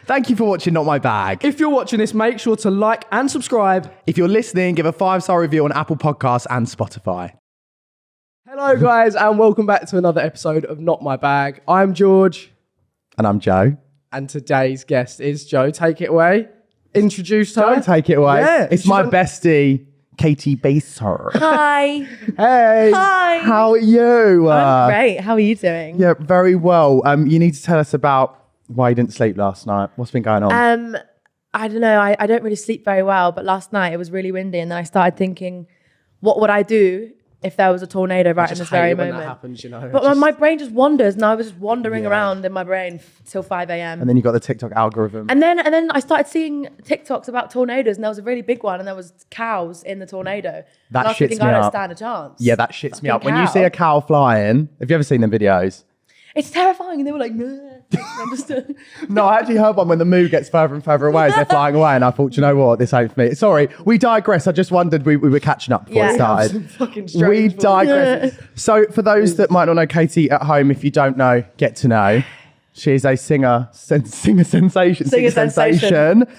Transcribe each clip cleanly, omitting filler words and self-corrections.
Thank you for watching Not My Bag. If you're watching this, make sure to like and subscribe. If you're listening, give a 5-star review on Apple Podcasts and Spotify. Hello, guys, and welcome back to another episode of Not My Bag. I'm George. And I'm Joe. And today's guest is Joe. Take it away. Introduce her. Don't take it away. Yeah, it's my bestie, Caity Baser. Hi. Hey. Hi. How are you? I'm great. How are you doing? Yeah, very well. You need to tell us about why you didn't sleep last night. What's been going on? I don't know. I don't really sleep very well, but last night it was really windy, and then I started thinking, what would I do if there was a tornado right in this very moment? That happens, you know. But my brain just wanders, and I was just wandering around in my brain till 5 a.m. And then you got the TikTok algorithm. And then I started seeing TikToks about tornadoes, and there was a really big one, and there was cows in the tornado. That and I was shits thinking, me I don't up. stand a chance. Yeah, that shits me Fucking up. When you cow. see a cow flying, have you ever seen them videos? It's terrifying, and they were like, "Nah." I'm just, No, I actually heard one when the moo gets further and further away as they're flying away, and I thought, you know what, this ain't for me. Sorry, we digress. I just wondered we were catching up before it started. Fucking We strange. digress. So for those that might not know Caity at home, if you don't know, get to know. She is a singer sensation.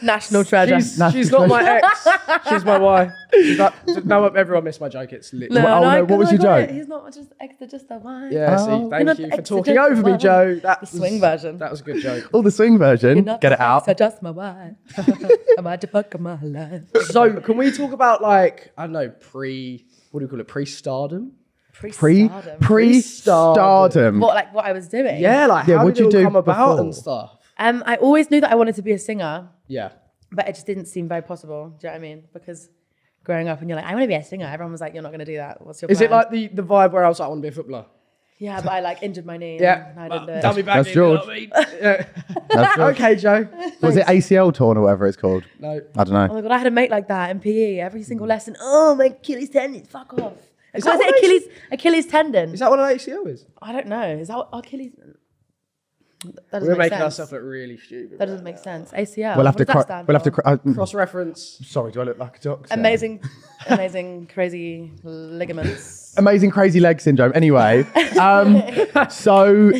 National treasure. She's not my ex. She's my wife. She's like, no, everyone missed my joke. It's literally. Oh, no, what was your joke? He's not just extra, just a wife. Yeah, Oh. see, You're thank not you for extra, talking just over me, one. Joe. The swing version. That was a good joke. Oh, the swing version. You're not Get it out. So just my wife. I'm at the fuck of my life. So, can we talk about, like, I don't know, what do you call it? Pre-stardom? Pre-stardom. What I was doing? Yeah, like, Yeah, how what'd did you it do all come about before? and stuff? I always knew that I wanted to be a singer, Yeah. but it just didn't seem very possible. Do you know what I mean? Because growing up and you're like, I want to be a singer. Everyone was like, you're not going to do that. What's your Is plan? it like the vibe where I was like, I want to be a footballer? Yeah, but I like injured my knee. Yeah. And I didn't do it. Dummy back. That's George. Yeah. That's George. Okay, Joe. Was it ACL torn or whatever it's called? No. I don't Oh know. my God, I had a mate like that in PE. Every single lesson. Oh, my Achilles tendon. Fuck off. Is Was that it Achilles tendon? Is that what an ACL is? I don't know. Is that what Achilles? That doesn't We're make making sense. ourselves look really stupid. That doesn't make sense. ACL. We'll have what to. does that stand We'll have to. for? Cross-reference. Sorry, do I look like a doctor? Amazing, crazy ligaments. Amazing crazy leg syndrome. Anyway, so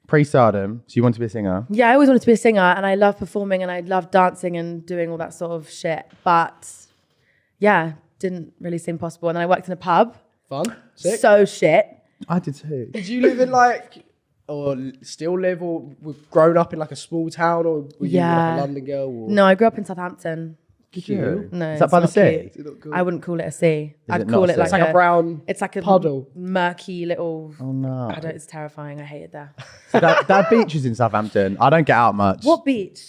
pre-stardom. So you want to be a singer? Yeah, I always wanted to be a singer, and I love performing, and I love dancing and doing all that sort of shit. But yeah, didn't really seem possible. And then I worked in a pub. Fun. Sick. So shit. I did too. Did you live in like, or still live, or were grown up in like a small town, or were you like a London girl? Or? No, I grew up in Southampton. Did you? No, Is that it's by the not sea? cute. I wouldn't call it a sea. I'd it not call a it sea? like It's like a brown. It's like a puddle. murky little. Oh no. I don't. It's terrifying. I hate it there. So that beach is in Southampton. I don't get out much. What beach?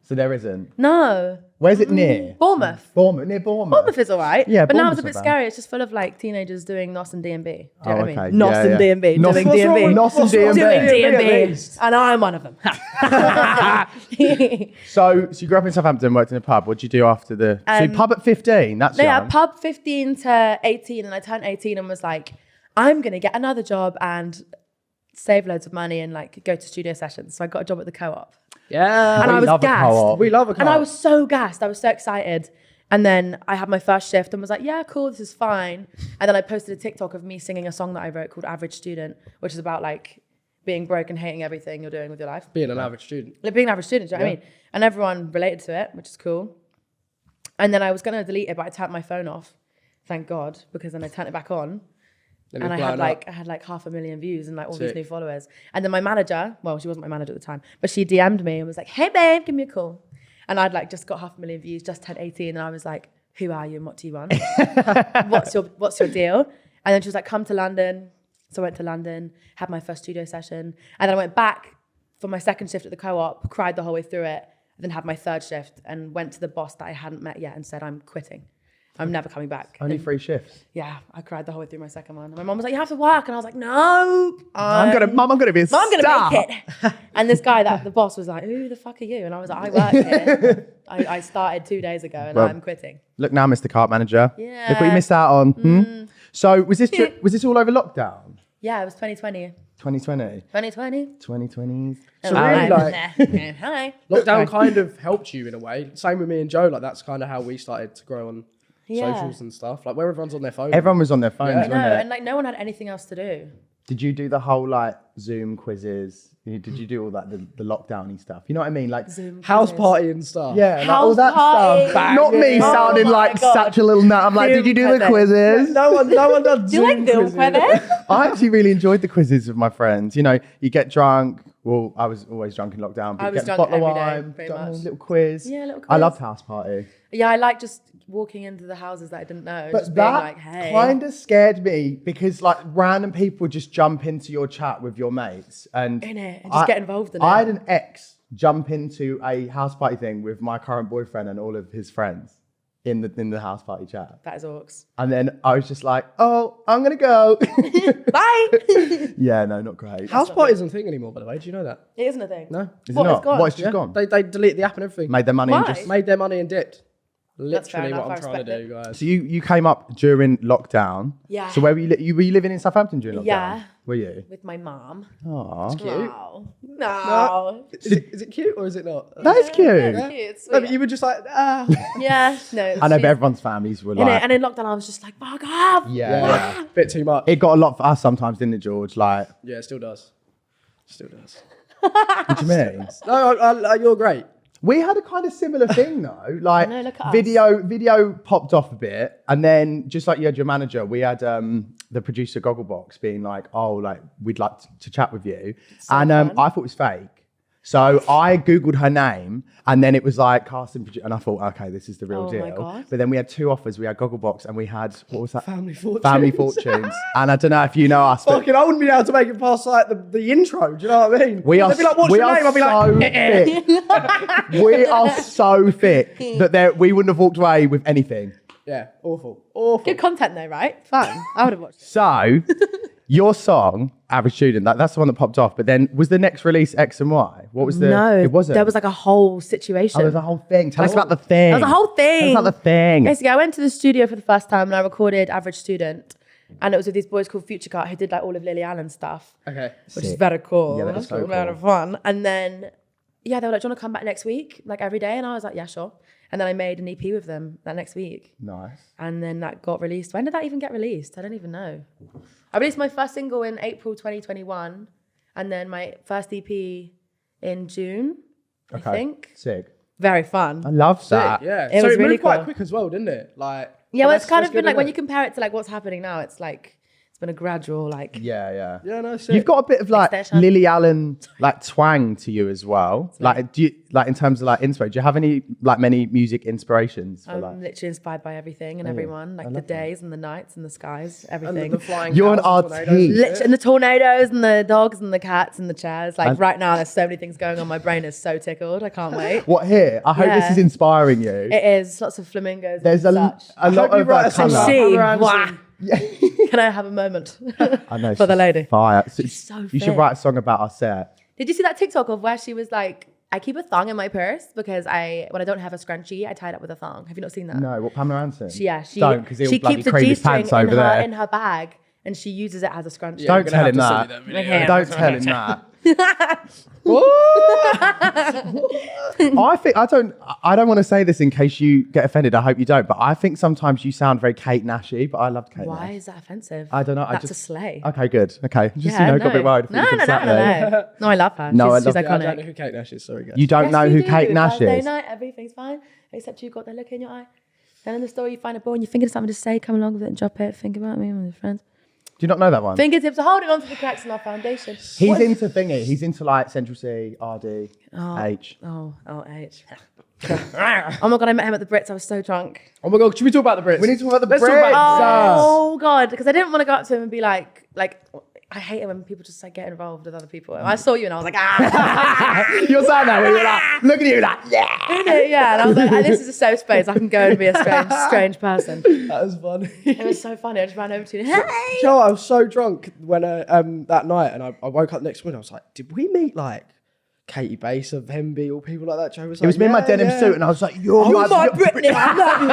So there isn't. No. Where's it near? Bournemouth. Near Bournemouth. Bournemouth is all right. Yeah, but now it's a Bournemouth's bit not bad. scary. It's just full of like teenagers doing NOS and D&B. Do you know what I okay. mean? NOS Yeah, and yeah. D&B. NOS Doing and- D&B. NOS and D&B. Doing D&B. D&B. And I'm one of them. So you grew up in Southampton, worked in a pub. What did you do after the pub at 15? That's Yeah, young. pub 15 to 18, and I turned 18 and was like, I'm gonna get another job and save loads of money and like go to studio sessions. So I got a job at the Co-op. Yeah. And I was love a gassed. co-op. We love a co-op. And I was so gassed. I was so excited. And then I had my first shift and was like, yeah, cool, this is fine. And then I posted a TikTok of me singing a song that I wrote called Average Student, which is about like being broke and hating everything you're doing with your life. being an average student. Like being an average student, do you know what I mean? And everyone related to it, which is cool. And then I was going to delete it, but I turned my phone off. Thank God, because then I turned it back on. Then And it I blown had up. like 500,000 views and like all these Sick. new followers. And then my manager, well, she wasn't my manager at the time, but she DM'd me and was like, hey babe, give me a call. And I'd like just got 500,000 views, just turned 18, and I was like, who are you and what do you want? What's your deal? And then she was like, come to London. So I went to London, had my first studio session, and then I went back for my second shift at the Co-op, cried the whole way through it, then had my third shift and went to the boss that I hadn't met yet and said, I'm quitting. I'm never coming back. Only And 3 shifts. yeah, I cried the whole way through my second one. And my mom was like, you have to work. And I was like, no. I'm gonna be a Mom, I'm star. going to make it. And this guy, the boss, was like, who the fuck are you? And I was like, I work here. I started 2 days ago and Well, I'm quitting. Look now, Mr. Cart Manager. Yeah. Look what you missed out on. So was this all over lockdown? Yeah, it was 2020. 2020. 2020. 2020s. So really, like, Hi. lockdown kind of helped you in a way. Same with me and Joe. Like, that's kind of how we started to grow on Yeah. socials and stuff. Like, where everyone's on their phone. Everyone was on their phones, Yeah. wasn't No, it? and like no one had anything else to do. Did you do the whole like Zoom quizzes? Did you do all that, the lockdowny stuff? You know what I mean? Like Zoom house quizzes. party and stuff. yeah, like all House that party. stuff. Not me sounding my like God. such a little nut. I'm like, Zoom did you do the quizzes. quizzes? No one does Do you like Zoom quizzes? I actually really enjoyed the quizzes with my friends. You know, you get drunk. Well, I was always drunk in lockdown. But I you was get a drunk bottle of every day, wine, pretty done a much. little quiz. Yeah, a little I quiz. loved house party. Yeah, I like just walking into the houses that I didn't know. But just being that like, hey. kind of scared me because like random people just jump into your chat with your mates and In it, and just get involved in I it. had an ex jump into a house party thing with my current boyfriend and all of his friends in the house party chat. That is orcs. And then I was just like, oh, I'm gonna go. Bye. Yeah, no, not great. House party isn't a thing anymore, by the way. Do you know that? It isn't a thing. No. Is it What, not? it's gone? What, it's just gone? They deleted the app and everything. Made their money and Why? just... Made their money and dipped. That's fair Literally what enough, I'm I trying to respect do, guys. So you came up during lockdown. Yeah. So where were you? Were you living in Southampton during lockdown? Yeah. Were you? With my mom. Aww. Cute. No. Is it cute or is it not? That is cute. Yeah, it's No, sweet. but you were just like, ah. Yeah, no. I know, but she's- everyone's families were in it, like... and in lockdown, I was just like, fuck off. Yeah. Bit too much. It got a lot for us sometimes, didn't it, George? Like, Yeah, it still does. Still does. what do you mean? No, you're great. We had a kind of similar thing though. Like I know, look at us. video popped off a bit, and then just like you had your manager, we had the producer Gogglebox being like, "Oh, like we'd like to chat with you," and fun. I thought it was fake. So I googled her name, and then it was like casting producer, and I thought, okay, this is the real Oh deal. my God. But then we had two offers. We had Gogglebox, and we had what was that? Family Fortunes. Family Fortunes. And I don't know if you know us, but Fucking, I wouldn't be able to make it past like the intro. Do you know what I mean? we are They'd be like, "What's we your are name?" I'd be so like, thick. We are so thick that we wouldn't have walked away with anything. yeah, awful. Good content though, right? Fun. I would have watched it. So, your song, Average Student, that's the one that popped off. But then, was the next release X and Y? What was the... No, It wasn't. There was like a whole situation. Oh, there was a whole thing. Tell us about the thing. There was a whole thing. Tell us about the thing. Basically, I went to the studio for the first time and I recorded Average Student. And it was with these boys called Future Cut who did like all of Lily Allen stuff, Okay. which is Sick. very cool. Yeah, that is so very cool. fun. And then, yeah, they were like, do you want to come back next week? Like every day? And I was like, yeah, sure. And then I made an EP with them that next week. Nice. And then that got released. When did that even get released? I don't even know. I released my first single in April 2021. And then my first EP in June, I think. Sick. Very fun. I love that. Yeah. It so was it moved really quite cool. quick as well, didn't it? Like. Yeah, well, that's- it's kind that's of been good, like when you isn't compare it to like what's happening now, it's like it's been a gradual like. Yeah, yeah. it? Yeah, no, sick. You've got a bit of like Extension. Lily Allen like twang to you as well. Like, do you like in terms of like inspo? Do you have any like many music inspirations for I'm like? literally inspired by everything and everyone, like the love that. days and the nights and the skies, And everything. the flying You're an cows and artiste. tornadoes and shit. Literally, and the tornadoes and the dogs and the cats and the chairs. Like And- right now, there's so many things going on. My brain is so tickled. I can't wait. What here? I hope this Yeah. is inspiring you. It is lots of flamingos. There's and a such. lot hope you of write a song colour. about She, Pamela Anderson. wow. Can I have a moment I know for the she's lady? Fire. so you should fit. write a song about our set. Did you see that TikTok of where she was like, I keep a thong in my purse because when I don't have a scrunchie, I tie it up with a thong. Have you not seen that? No, what Pamela Anderson? She don't because he'll she bloody keeps a cream his G-string pants over in her, there. in her bag and she uses it as a scrunchie. Yeah, Don't you're gonna tell have him to send that. me that video. Okay. Don't tell him that. I don't want to say this in case you get offended. I hope you don't. But I think sometimes you sound very Kate Nashy. But I loved Kate. Why Nash. is that offensive? I don't know. That's I just a slay. Okay, good. Okay, just Yeah, got a bit worried. I thought No, you no, could no, slap me. no. No, I love her. No, I she's love- Yeah, I don't know iconic. who Kate Nash is. Sorry, guys. You don't Yes, know we who do. Kate Nash Thursday is? night, everything's fine, except you've got that look in your eye. Then in the store, you find a ball and you're thinking of something to say, come along with it and drop it. Think about me and my friends. Do you not know that one? Fingertips are holding on to the cracks in our foundation. He's into thingy. He's into like Central C, RD, H. Oh, H. Oh my God, I met him at the Brits. I was so drunk. Oh my god, should we talk about the Brits? We need to talk about the Let's talk Brits. about Oh God, because I didn't want to go up to him and be like, I hate it when people just like get involved with other people. I saw you and I was like, You're saying that when you're like, look at you, like, yeah. yeah. And I was like, this is a safe space. I can go and be a strange person. That was funny. It was so funny. I just ran over to you. Hey. You know what? I was so drunk when that night, and I woke up next morning. I was like, did we meet like Caity Baser, Hemby, or people like that? Joe was like, It was me in my denim suit, and I was like, "You're my Britney. I love you.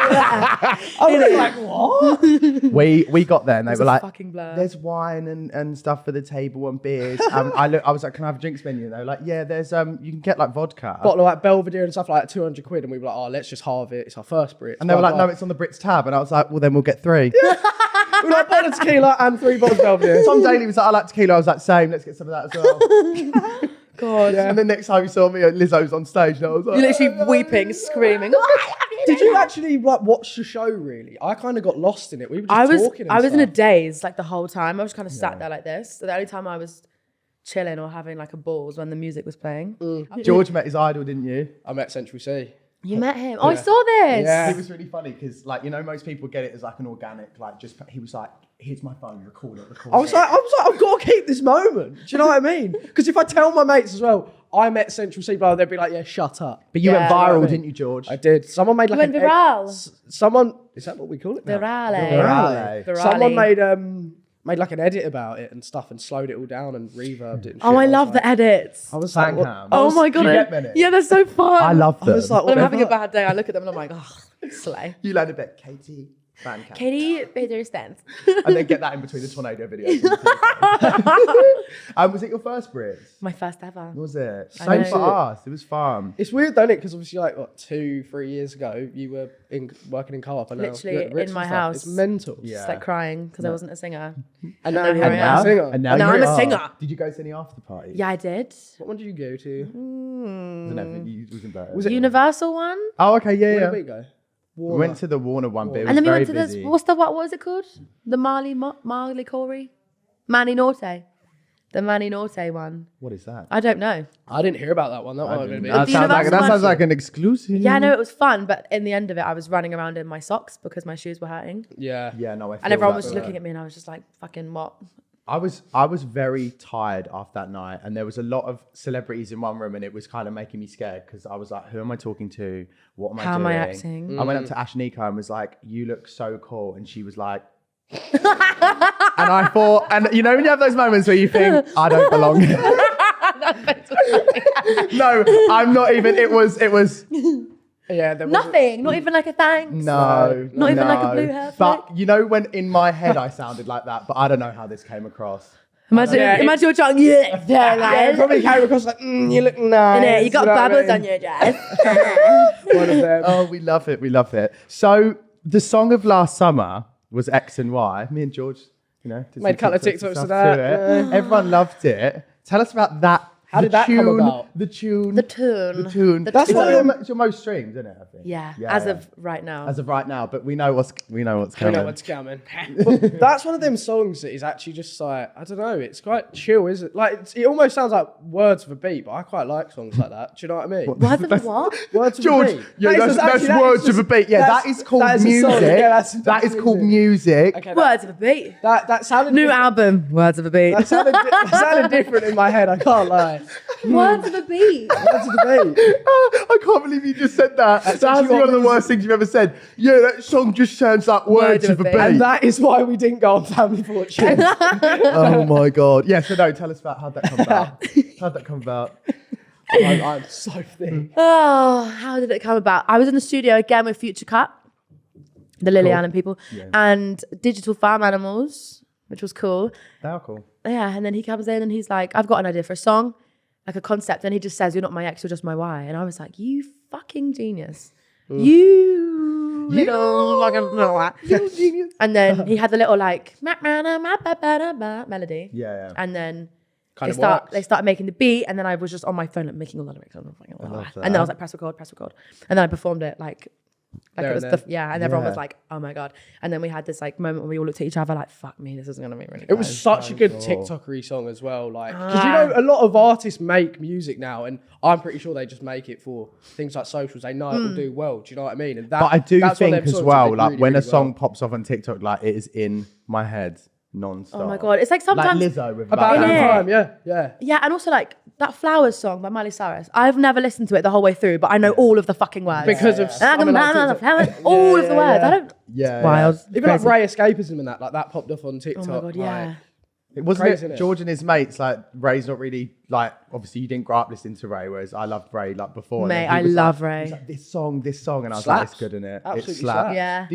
I was like, what? We got there, and they was were a like, fucking blur. "There's wine and stuff for the table and beers." I was like, "Can I have a drinks menu?" And they were like, "Yeah, there's you can get like vodka." Bottle of like Belvedere and stuff like 200 quid, and we were like, oh, let's just halve it. It's our first Brits. And they were Blah, like, blah. "No, it's on the Brits tab." And I was like, "Well, then we'll get 3." We're like, bottle of tequila and 3 bottles of Belvedere. Tom Daly was like, I like tequila. I was like, same. Let's get some of that as well. God. And then next time you saw me, Lizzo's on stage, and I was like, You're literally weeping, screaming. Did you actually like watch the show? Really, I kind of got lost in it. We were just talking. I was in a daze like the whole time. I was kind of sat there like this. So the only time I was chilling or having like a ball was when the music was playing. George met his idol, didn't you? I met Central C. You met him? Oh, I saw this. Yeah. It was really funny because, like, you know, most people get it as like an organic, like, just he was like, "Here's my phone, record it." I was like, I've got to keep this moment. Do you know what I mean? Because if I tell my mates as well, I met Central C, they'd be like, yeah, shut up. But you Yeah. went viral, You know what I mean? didn't you, George? I did. Someone made like went viral. Someone is that what we call it now? Virale. Virale. Someone made like an edit about it and stuff and slowed it all down and reverbed it. And Oh, shit. I love was like, the edits. I was like, what? Fancam. Oh my God. Do you get many? Yeah, they're so fun. I love them. I was like, When I'm what having the a bad day, I look at them and I'm like, oh, slay. You learned a bit, Caity Baser. Caity Baser stands. And then get that in between the tornado videos. Was it your first Brits? My first ever. Was it? I Same know. for us. It was fun. It's weird, don't it? Because obviously, like, what, 2-3 years ago, you were working in co-op. And Literally now you're at Brits in my and stuff. house. It's mental. Yeah. Just like crying because I wasn't a singer. And now And you're now- a singer. And now Now you I'm a are. singer. Did you go to any after parties? Yeah, I did. What one did you go to? I don't know if you was in Berlin. Was it- Universal one. Oh, okay, yeah, Where yeah. did we go? We went to the Warner one, but it was And then we very went to busy. this, what was it called? The Marley Corey? Manny Norte. The Manny Norte one. What is that? I don't know. I didn't hear about that one. That one would be. That The sounds like, Universal one. an exclusive. Yeah, I know it was fun, but in the end of it, I was running around in my socks because my shoes were hurting. Yeah. Yeah, no, I feel And everyone that, was just yeah. looking at me and I was just like, fucking what? I was very tired after that night, and there was a lot of celebrities in one room, and it was kind of making me scared because I was like, "Who am I talking to? What am I How doing?" am I acting? I went up to Ashnika and was like, "You look so cool," and she was like, and I thought, and you know when you have those moments where you think, "I don't belong." No, I'm not even. It was. Yeah. There was Nothing. Not even like a thanks. No, Not even like a no. blue hair But you know when in my head I sounded like that, but I don't know how this came across. Imagine, Yeah, imagine your tongue. Yeah, Yeah, it probably came across like, you look nice. You got know what I bubbles mean? on your dress. One of them. Oh, we love it. We love it. So the song of last summer was X and Y. Me and George, you know, did Made a some couple of and TikToks stuff of that, to it. Everyone loved it. Tell us about that. How did that come about? The tune. The tune. The tune. The That's tune. it's your most streamed, isn't it? I think. Yeah, as of right now. As of right now, but we know what's We coming. know what's coming. But that's one of them songs that is actually just like, I don't know, it's quite chill, isn't it? Like, it almost sounds like words of a beat, but I quite like songs like that. Do you know what I mean? Words of a what? Words of George, a beat. yeah, that's words of a beat. Yeah, that is called music. That is called music. Okay, Words of a beat. that sounded New different. album. Words of a beat. That sounded different in my head, I can't lie. Words of a beat. Words of a beat. I can't believe you just said that. That's actually one what of the music- worst things you've ever said. Yeah, that song just sounds like words of a beat. And that is why we didn't go on Family Fortune. Oh my god. Yeah, so no, tell us about how'd that come about. How'd that come about? I'm so thick. Oh, how did it come about? I was in the studio again with Future Cut, the Lily Cool. Allen people, Yeah. and Digital Farm Animals, which was cool. They're cool. Yeah, and then he comes in and he's like, I've got an idea for a song, like a concept. And he just says, you're not my ex, you're just my Y. And I was like, you fucking genius. You little fucking genius. And then he had the little like melody. Yeah. And then Kind they of start works. they start making the beat, and then I was just on my phone like making all the lyrics. love And then I was like, press record. And then I performed it like There it was and then. and everyone was Yeah. like, oh my God. And then we had this like moment where we all looked at each other like, fuck me, this is gonna be really It good. was such a good TikTokery song as well. Like, because you know, a lot of artists make music now, and I'm pretty sure they just make it for things like socials. They know it will do well. Do you know what I mean? And that, But I do that's one of think them as songs well, that did like really, when a really song well. pops off on TikTok, like it is in my head non-stop. Oh my God. It's like Like sometimes Lizzo with About like, that Innit? time, yeah. yeah, and also like that Flowers song by Miley Cyrus. I've never listened to it the whole way through, but I know all of the fucking words. Because of And I something can like banana TikTok. flowers, all of the words. yeah. I don't. Yeah, It's wild. Even like Crazy. Ray Escapism and that popped off on TikTok. Oh my God, yeah. like- It wasn't Crazy, it innit? George and his mates, like Ray's not really like, obviously you didn't grow up listening to Ray, whereas I loved Ray like before. and Mate, then he I was love like, Ray. he was like, this song, and I was Slaps. like, it's good in it. Absolutely It slapped. slaps. Yeah.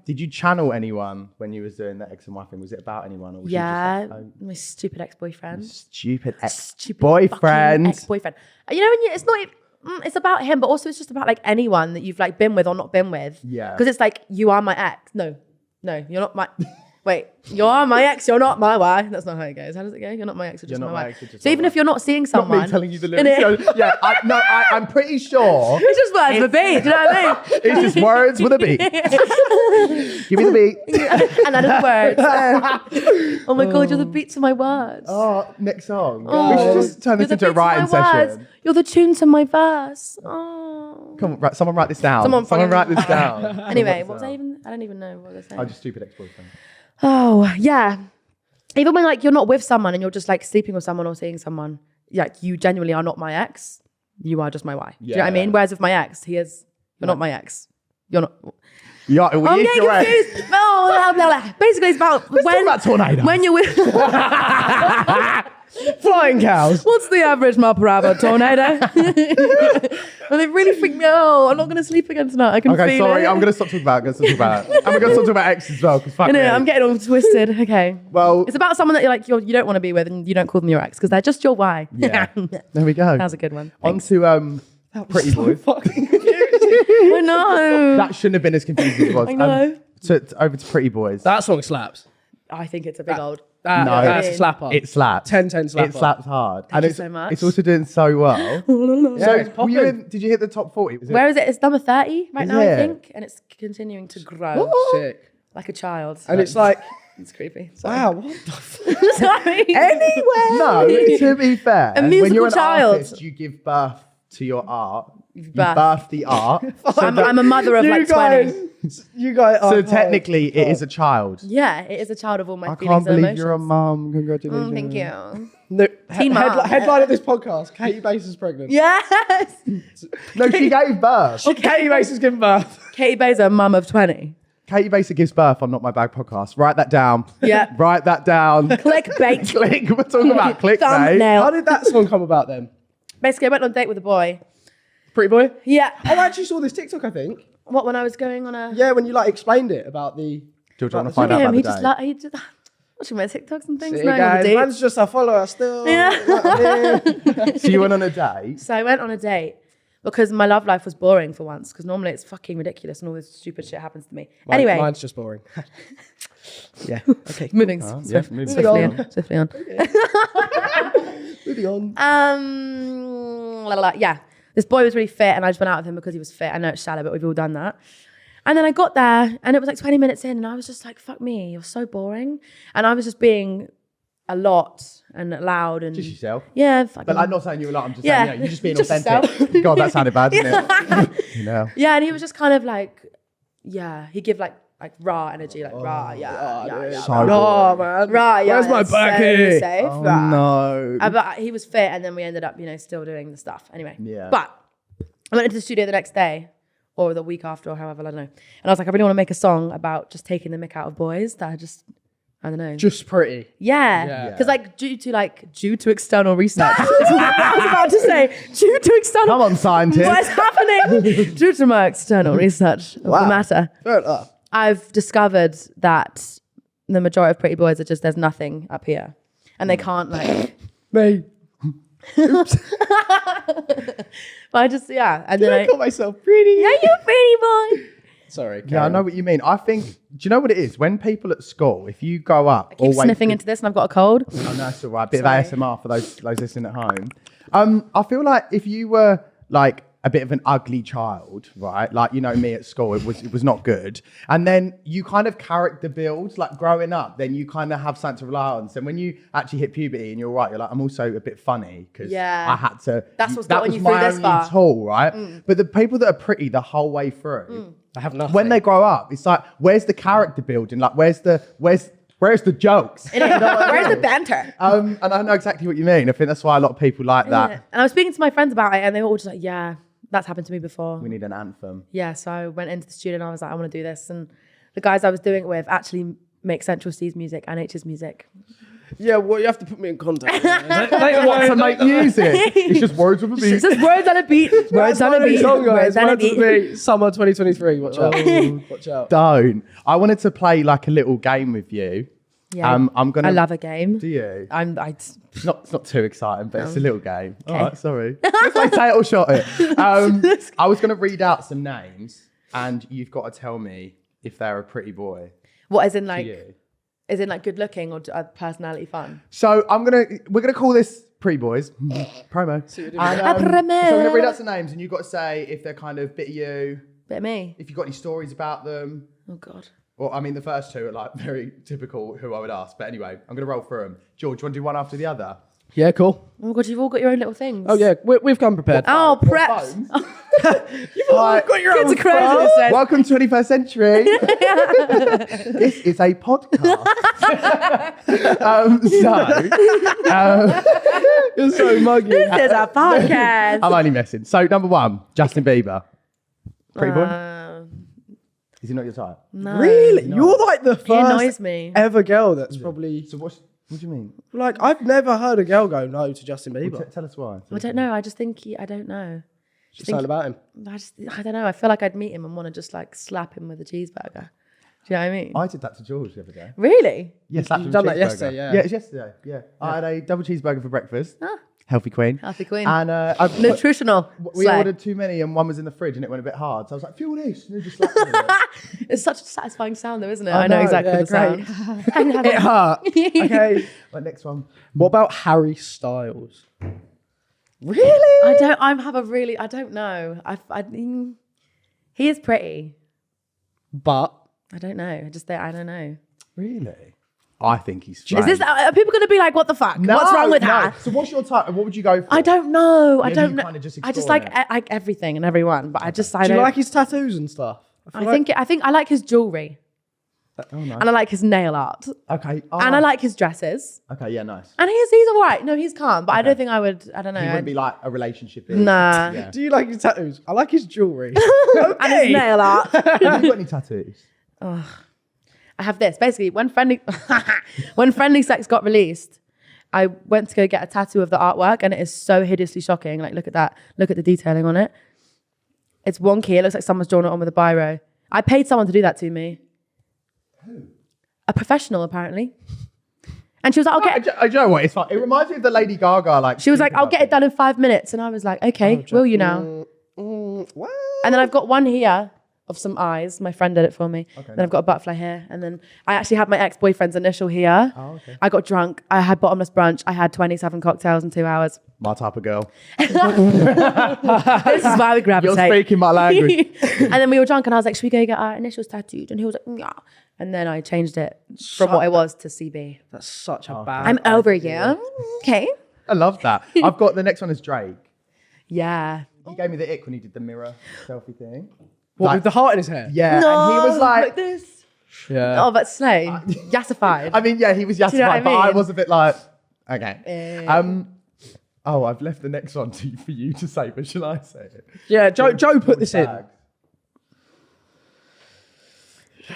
Did you channel anyone when you was doing the X and Y thing? Was it about anyone, or was Yeah, you just like, oh, my stupid ex-boyfriend. stupid Stupid fucking ex-boyfriend? ex-boyfriend. You know, when it's not even, it's about him, but also it's just about like anyone that you've like been with or not been with. Yeah. Because it's like, you are my ex. No, you're not my. Wait, you're my ex, you're not my wife. That's not how it goes. How does it go? You're not my ex, you're just my wife. So even if you're not seeing someone... Not me telling you the lyrics. Yeah, I'm pretty sure. It's just words with a beat, do you know what I mean? It's just words with a beat. Give me the beat. And that is words. Oh my God, you're the beat to my words. Oh, next song. Oh. We should just turn this into a writing session. You're the tune to my verse. Oh. Come on, someone write this down. Someone write this down. Anyway, what was I even... I don't even know what I was saying. Oh, just stupid ex-boyfriend. Oh, yeah. Even when like you're not with someone and you're just like sleeping with someone or seeing someone, like you genuinely are not my ex. You are just my wife. Do you know what I mean? Whereas with my ex, you're not my ex. You're not... Yeah, well, I'm getting confused. Oh, blah, blah. Basically, it's about about tornadoes. When you're with... Flying cows. What's the average mile per hour tornado? Well, they really freak me out. I'm not going to sleep again tonight. I can feel it. I'm going to stop talking about it. And we're going to stop talking about ex as well. Fuck me. I'm getting all twisted. Okay. Well, it's about someone that you don't want to be with and you don't call them your ex because they're just your wife. Yeah. There we go. That was a good one. On to Pretty Boy. I know. That shouldn't have been as confusing as it was. I know. Over to Pretty Boys. That song slaps. I think it's a big old... No, that's a slapper. It slaps. 10/10 slapper. It slaps hard. Thank you so much. It's also doing so well. It's popping. Did you hit the top 40? Where is it? It's number 30 right now, it? I think. And it's continuing to grow. Sick. Like a child. And it's like, It's creepy. Sorry. wow, what the fuck? Sorry. Anyway. No, to be fair. A musical when you're an child. artist, you give birth to your art. You birth. birth the art. I'm a mother of like 20. You guys So technically, it is a child. Yeah, it is a child of all my I feelings can't believe and you're a emotions. mum. Congratulations. Thank you. No, Teen mom. headline of this podcast, Caity Baser's pregnant. Yes. No, she gave birth. Caity Baser's giving birth. Caity Baser, mum of 20. Caity Baser gives birth on Not My Bag podcast. Write that down. Yeah. Write that down. Clickbait. Click. We're talking about clickbait. Thumbnail. How did that song come about then? Basically, I went on a date with a boy. Pretty Boy? Yeah. I actually saw this TikTok, I think. What, when I was going on a... Yeah, when you like explained it about the... Do you want to Look find at out him. about He the just, date? he just... Watching my TikToks and things. See, No, guys, date. man's just a follower still. Yeah. So you went on a date. So I went on a date because my love life was boring for once because normally it's fucking ridiculous and all this stupid shit happens to me. Anyway. Mine's just boring. Yeah. Okay, moving swiftly on. Swiftly on. Moving on. Yeah. This boy was really fit and I just went out with him because he was fit. I know it's shallow, but we've all done that. And then I got there and it was like 20 minutes in and I was just like, fuck me, you're so boring. And I was just being a lot and loud and... Just yourself. Yeah. Fucking... But I'm not saying you a lot. I'm just Yeah. saying, you're just being Just authentic. God, that sounded bad, didn't it? You know. Yeah, and he was just kind of like, he give like raw energy, like raw, yeah. So Oh, man. Right, yeah. Where's my that's back so here? Safe, Oh, right. no. But he was fit, and then we ended up, still doing the stuff. Anyway. Yeah. But I went into the studio the next day, or the week after, or however, I don't know. And I was like, I really want to make a song about just taking the mick out of boys that are just, I don't know. Just pretty. Yeah. Because due to external research. That's what I was about to say. Due to external... Come on, scientist. What's happening? Due to my external research of the matter. Fair enough. I've discovered that the majority of pretty boys are just, there's nothing up here. And they can't Me. But I just, And Did then I call myself pretty? yeah, you're a pretty boy. Sorry. Yeah, I know what you mean. I think, do you know what it is? When people at school, if you go up... Keep sniffing into this and I've got a cold. Oh, no, it's all right. Bit of ASMR for those listening at home. I feel like if you were like a bit of an ugly child, right? Like, me at school, it was not good. And then you kind of character build, like growing up, then you kind of have something to rely on. So when you actually hit puberty and you're right, you're like, I'm also a bit funny because I had to. That's what's that gotten was you through my this only far. tool, right? But the people that are pretty the whole way through, I have nothing. when they grow up, it's like, where's the character building? Like, where's the jokes? Where's the banter? And I know exactly what you mean. I think that's why a lot of people like that. Yeah. And I was speaking to my friends about it and they were all just like, yeah, that's happened to me before. We need an anthem. Yeah, so I went into the studio and I was like, I want to do this. And the guys I was doing it with actually make Central C's music and H's music. Yeah, well, you have to put me in contact. What, to make music? It's just words with a beat. It's just words on a beat. Words on a beat. Words on a on beat. a beat. Summer 2023. Watch out. Watch out. Don't. I wanted to play like a little game with you. Yeah. I'm gonna. I love a game. Do you? It's It's not too exciting, but it's a little game. All right, sorry. Let's like title shot it. I was going to read out some names, and you've got to tell me if they're a pretty boy. What is in To like you. Is it like good looking or personality fun? So we're gonna call this pre-boys promo. And, so we're gonna read out some names, and you've got to say if they're kind of bit of you, Bit of me. if you've got any stories about them. Oh God. Well, I mean, the first two are like very typical who I would ask. But anyway, I'm gonna roll through them. George, you want to do one after the other? Yeah, cool. Oh my God, you've all got your own little things. Oh yeah, we've come prepared. Oh, What preps. phones? You've all got your Kids own are crazy phone. these days. Welcome to 21st century. This is a podcast. You're so muggy. This is a podcast. I'm only messing. So number one, Justin Bieber. Pretty boy. Is he not your type? No. Really? You're like the He annoys first me. ever girl that's probably So what do you mean? like I've never heard a girl go no to Justin Bieber. Tell us why. I don't know. I just think I don't know. Just something about him. I don't know. I feel like I'd meet him and want to just like slap him with a cheeseburger. Do you know what I mean? I did that to George the other day. Really? Yes, You've done that yesterday, yeah. Yeah, it's yesterday. Yeah. I had a double cheeseburger for breakfast. Ah. Healthy queen. Healthy queen. And Nutritional. we slay. ordered too many, and one was in the fridge, and it went a bit hard. So I was like, "Feel this," and he just slapped me with it. It's such a satisfying sound, though, isn't it? I I know know, exactly yeah, the sound. It hurt. Okay. Right, next one. What about Harry Styles? Really? I don't know. He is pretty. But I don't know. I don't know. Really? I think he's. Is this? Are people going to be like, "What the fuck? What's wrong with her?" So what's your type? What would you go for? I don't know. I Maybe don't you know. kinda just I just explore like everything and everyone, but I do don't. you like his tattoos and stuff? I think I like his jewelry Oh, nice. and I like his nail art Okay. Oh, and I like his dresses Okay. Yeah. Nice. and he's all right. No, he's calm, but I don't think I would. I don't know. He wouldn't be like a relationship. Nah. Yeah. Do you like his tattoos? I like his jewelry. And his nail art. Have you got any tattoos? I have this. Basically, when Friendly Sex got released, I went to go get a tattoo of the artwork, and it is so hideously shocking. Like, look at that. Look at the detailing on it. It's wonky. It looks like someone's drawn it on with a biro. I paid someone to do that to me. Who? A professional, apparently. And she was like, "I'll get." I know what it's like. It reminds me of the Lady Gaga. Like She was like, "I'll get it done in 5 minutes," and I was like, "Okay, will you now?" What? And then I've got one here of some eyes. My friend did it for me. Okay. Then I've got a butterfly here. And then I actually had my ex-boyfriend's initial here. Oh, okay. I got drunk. I had bottomless brunch. I had 27 cocktails in 2 hours. My type of girl. This is why we gravitate. You're speaking my language. And then we were drunk and I was like, "Should we go get our initials tattooed?" And he was like, "Yeah." And then I changed it from what it was to CB. That's such a bad. I'm over you. Okay. I love that. I've got the next one is Drake. Yeah. He gave me the ick when he did the mirror selfie thing. What, with the heart in his hair? Yeah, No, and he was like this. Yeah. Oh, but slay. Yassified. I mean, yeah, he was yassified, you know what I but I mean? was a bit like, okay. Oh, I've left the next one for you to say, but shall I say it? Yeah, Joe put this in. Bagg.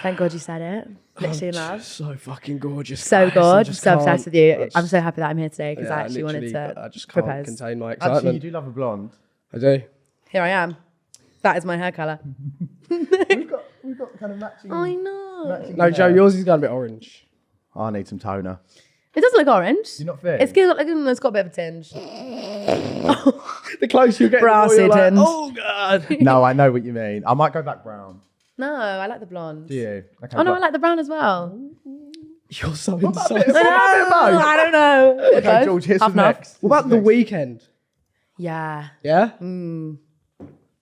Thank God you said it. Literally in love. So fucking gorgeous. So guys. I good. just So can't- obsessed with you. I I'm so happy that I'm here today because yeah, I actually wanted literally, to I just can't propose. contain my Actually, you excitement. do love a blonde. I do. Here I am. That is my hair colour. We've got kind of matching. I know. matching No, Joe, hair. yours is going a bit orange. I need some toner. It doesn't look orange. You're not fit. It's got a bit of a tinge. The closer you get, Brassy the more you're like, tinge. oh god. No, I know what you mean. I might go back brown. No, I like the blonde. Do you? Okay, Oh no, but- I like the brown as well. You're so about a insane. bit of- I don't know. Okay, Both. George, here's Half some and half. next. What about the weekend? Yeah. Yeah.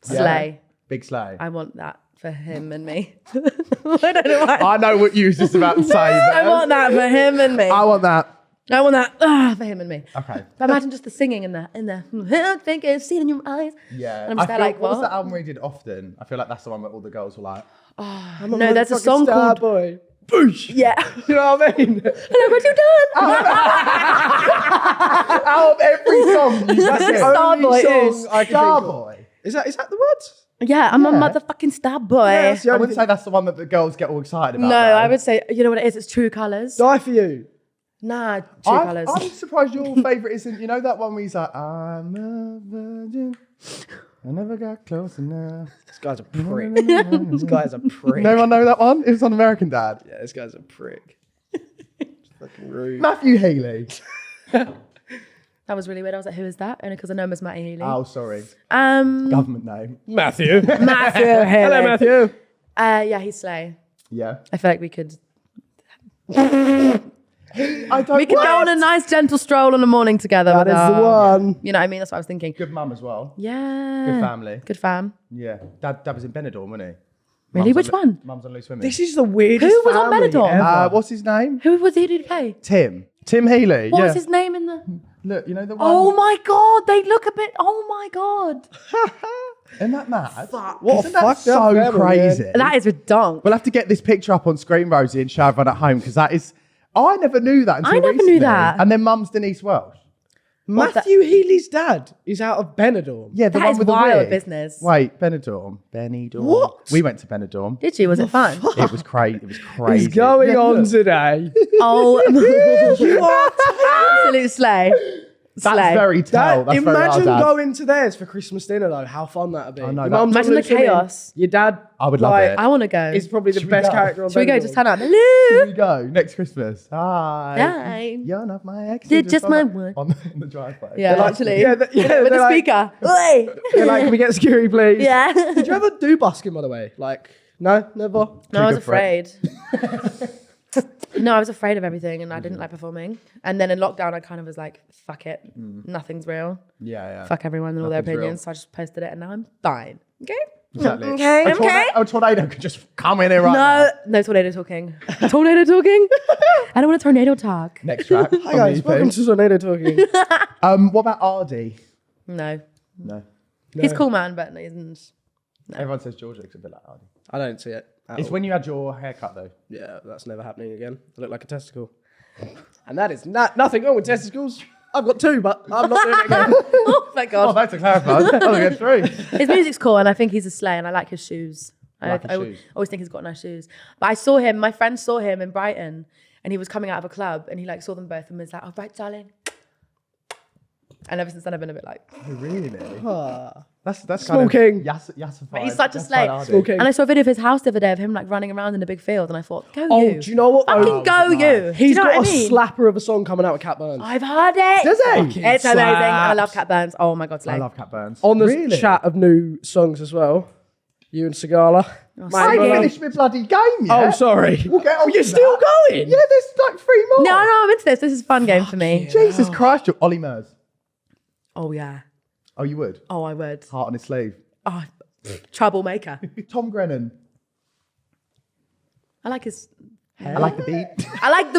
Slay. Big sleigh. I want that for him and me. I don't know why. I know what you was just about to say. I want that for him and me. I want that. I want that for him and me. Okay. But imagine just the singing in the I think I've seen in your eyes. Yeah. And I'm I just there feel, like, what was what? that album we did often? I feel like that's the one where all the girls were like, No, there's a song called Boy. Boosh. Yeah. You know what I mean? Look what you've done. out of every song, you That's said the Starboy only is. song I can think of. Starboy. Is that the words? Yeah, I'm a Yeah. motherfucking star boy. Yeah, that's the I only wouldn't say that's the one that the girls get all excited about. No, though. I would say, you know what it is? It's True Colours. Die for you. Nah, True Colours. I'm surprised your favourite isn't, you know that one where he's like, I'm a virgin, I never got close enough. This guy's a prick. This guy's a prick. No one know that one? It was on American Dad. Yeah, this guy's a prick. Fucking rude. Matthew Healy. That was really weird. I was like, who is that? Only because I know him as Matty Healy. Oh, sorry. Um, Government name. Matthew. Matthew Healy. Hello, Matthew. Yeah, he's slay. Yeah. I feel like we could I don't We could go on a nice gentle stroll in the morning together. That with is the her. one. You know what I mean? That's what I was thinking. Good mum as well. Yeah. Good family. Good fam. Yeah. Dad was in Benidorm, wasn't he? Really? Which one? Mum's on Loose Women. This is the weirdest. Who was on family Benidorm? ever. What's his name? Who was he to play? Tim Healy. What yeah. was his name in the... Look, you know the one. Oh my God, they look a bit... Oh my God. Isn't that mad? What Isn't a that fucked so up family, crazy? man. That is redonk. We'll have to get this picture up on screen, Rosie, and show everyone at home, because that is... I never knew that until I never knew recently. that. And then Mum's Denise Welsh. Matthew Healy's dad is out of Benidorm. Yeah, the That one is with the wild wig. business. Wait, Benidorm. What? We went to Benidorm. Did you? Was it fun? It was crazy. It was crazy. He's going Yeah, on look. today. Oh, absolute slay. That's Slay. very tell. That's very Imagine our dad. going to theirs for Christmas dinner though. How fun that'd be. I know, Your that- mum's on Imagine the Loose Women. chaos. Your dad. I would love it. I want to go. Is probably the Should we best go? character on Should we go? Benidorm. Just turn up. Here Hello. we go. Next Christmas. Hi. Hi. You're not my ex. Did just on my the- work. on the driveway. Yeah, like- actually. yeah, yeah, With they're the like- speaker. Oi. They're like, can we get security, please? Yeah. Did you ever do busking, by the way? Like, no, never. No, I was good for it. afraid. No, I was afraid of everything and I didn't like performing. And then in lockdown, I kind of was like, fuck it. Nothing's real. Yeah. Fuck everyone and all their Nothing's real. opinions. So I just posted it and now I'm fine. Okay? Exactly. Okay, A tornado could just come in here right No, now. no tornado talking. Tornado talking? I don't want a tornado talk. Next track. Hi guys, welcome to Tornado Talking. What about Ardy? No. No. He's cool, man, but he isn't. Everyone says George looks a bit like Ardy. I don't see it. at It's all. when you had your haircut though. Yeah, that's never happening again. I look like a testicle. And that is nothing wrong with testicles. I've got two, but I'm not doing it again. Oh, thank God. Oh, thanks for clarifying. I'll get through. His music's cool and I think he's a slay and I like his shoes. Like his shoes. always think he's got nice shoes. But I saw him, my friend saw him in Brighton and he was coming out of a club and he like saw them both and was like, oh, right, darling. And ever since then I've been a bit like... Oh, really? Ah. That's Small kind king. of yassified. But he's such a slay. Small king. And I saw a video of his house the other day of him like running around in a big field and I thought, go Oh, you. do you know what? Fucking go you. He's do you know got what I a mean? slapper of a song coming out with Cat Burns. I've heard it. Does he? Fucking It's amazing. And I slaps. love Cat Burns. Oh my God, slay. I love Cat Burns. On the Really? chat of new songs as well. You and Sagala. Oh, Mae sorry. I Muller. ain't finished my bloody game yet. Oh, sorry. We'll get on You're to still that. going? Yeah, there's like 3 more. No, I'm into this. This is a fun game for me. Jesus Christ, you're Ollie Murs. Oh yeah. Oh, you would? Oh, I would. Heart on his sleeve. Oh, troublemaker. Tom Grennan. I like his hair. I like the beat. I like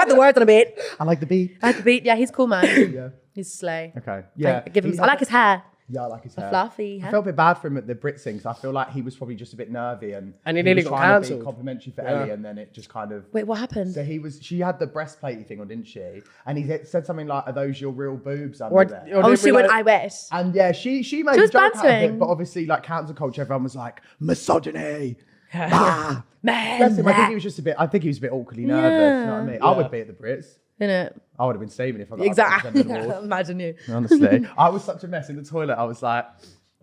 the words on a beat. I like the beat. I like the beat. Yeah, he's cool, man. Yeah. He's slay. Okay. Yeah. I give him. I like his hair. Yeah, I like his hair. Fluffy I hair. felt a bit bad for him at the Brits thing, so I feel like he was probably just a bit nervy and he nearly was got trying to be cancelled. complimentary for Yeah. Ellie, and then it just kind of. Wait, what happened? So she had the breastplate thing on, didn't she? And he said something like, "Are those your real boobs under Or- there?" or- Oh, didn't she we went, like- I wish. And yeah, she made She a was joke out of it, bantering. but obviously, like cancel culture, everyone was like misogyny. Man. Bless him. I think he was just a bit. I think he was a bit awkwardly nervous. You know what I mean? I would be at the Brits. Innit? I would have been steaming if I got Exactly. an award. Imagine you. Honestly, I was such a mess in the toilet. I was like,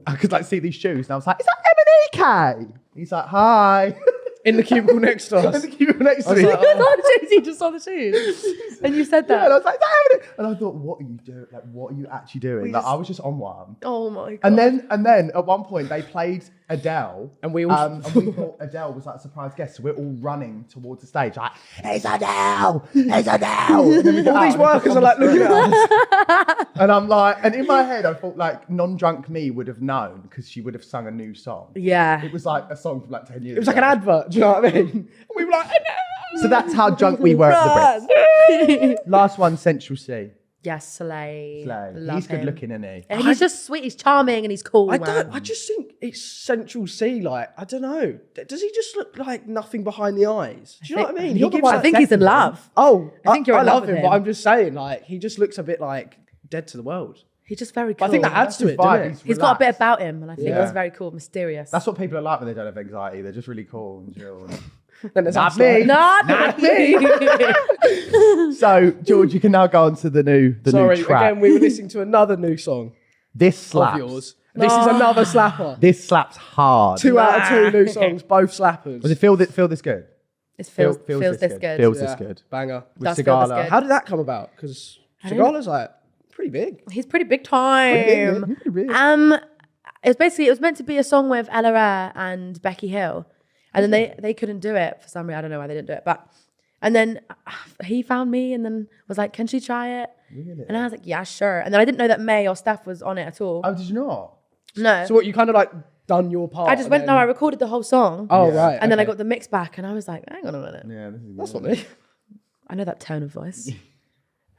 I could like see these shoes, and I was like, "Is that M&E K?" He's like, "Hi." In the cubicle next to And us. the queue next to was me. like, You saw the shoes. You just saw the shoes. And you said Yeah, and I that. was like, "Is that M&E?" And I thought, "What are you doing? Like, what are you actually doing?" Like, I was just on one. Oh my God. And then at one point they played Adele, And we all- and we thought Adele was like a surprise guest, so we're all running towards the stage like, "It's Adele, it's Adele." And then we get All out these and it's workers on are like the looking at us. screen. And I'm like, and in my head I thought like non-drunk me would have known because she would have sung a new song. Yeah. It was like a song from like 10 years It was like an ago. advert, do you know what I mean? And we were like, "No." So that's how drunk we were at the Brits. Last one, Central C. Yes, slay. Slay. Love He's good him. looking, isn't he? And he's just sweet. He's charming and he's cool, I man. don't. I just think it's Central C. Like, I don't know. Does he just look like nothing behind the eyes? Do you know what I mean? You're the gives one I that- think he's in love. Oh, I think you're I in love love with him, him. but I'm just saying, like, he just looks a bit like dead to the world. He's just very But cool. I think that adds to That's it, his vibe. doesn't it? He's got a bit relaxed. about him, and I think Yeah. that's very cool, mysterious. That's what people are like when they don't have anxiety. They're just really cool and chill. Then there's Not us, me. like- not me. So, George, you can now go on to the new Sorry, track. again, we were listening to another new song This slaps. of yours. This is another slapper. This slaps hard. 2 out of 2 new songs, both slappers. Was it feel this good? It feels this good. Feels Yeah, this good. banger. With Does feel this Sigala. good. How did that come about? Because Sigala's like pretty big. He's pretty big time. Pretty big. It was meant to be a song with Ella Rare and Becky Hill, and then they couldn't do it for some reason. I don't know why they didn't do it, And then he found me and then was like, can she try it? Really? And I was like, yeah, sure. And then I didn't know that Mae or Steph was on it at all. Oh, did you not? No. So what, you kind of like done your part? I just went, no, I recorded the whole song. Oh, Yeah. right. And then I okay. got the mix back and I was like, hang on a minute. Yeah, this is That's not me. I know that tone of voice.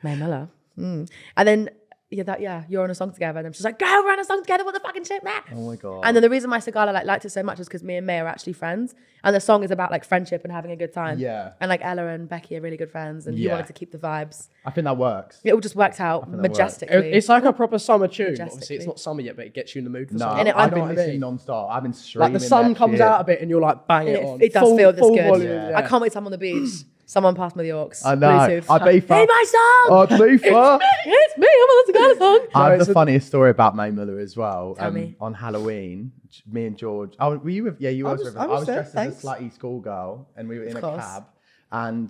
Mae Muller. And then, you're on a song together. And I'm just like, girl, we're on a song together. What the fucking shit, man? Oh my God. And then the reason why Sagala liked it so much is because me and Mae are actually friends. And the song is about like friendship and having a good time. Yeah. And like Ella and Becky are really good friends. And he Yeah. wanted to keep the vibes. I think that works. It all just worked out think that works. majestically. It's like a proper summer tune. Majestically. Obviously, it's not summer yet, but it gets you in the mood for No, something. And I've I been know what I listening mean. non-stop. I've been streaming Like the sun that comes shit. out a bit and you're like, bang it And on. it does feel this good. volume, Yeah. I can't wait till I'm on the beach. Someone passed me the aux. I know. Bluetooth. I beef Hey, up. my song! Oh, Tlifa. It's me. I'm on the Sagala song. I have it's the funniest story about Mae Muller as well. Tell me. On Halloween, me and George. Oh, were you with? Yeah, you I was was- with. I I was was there, dressed as thanks. a slutty schoolgirl, and we were in a course. cab. And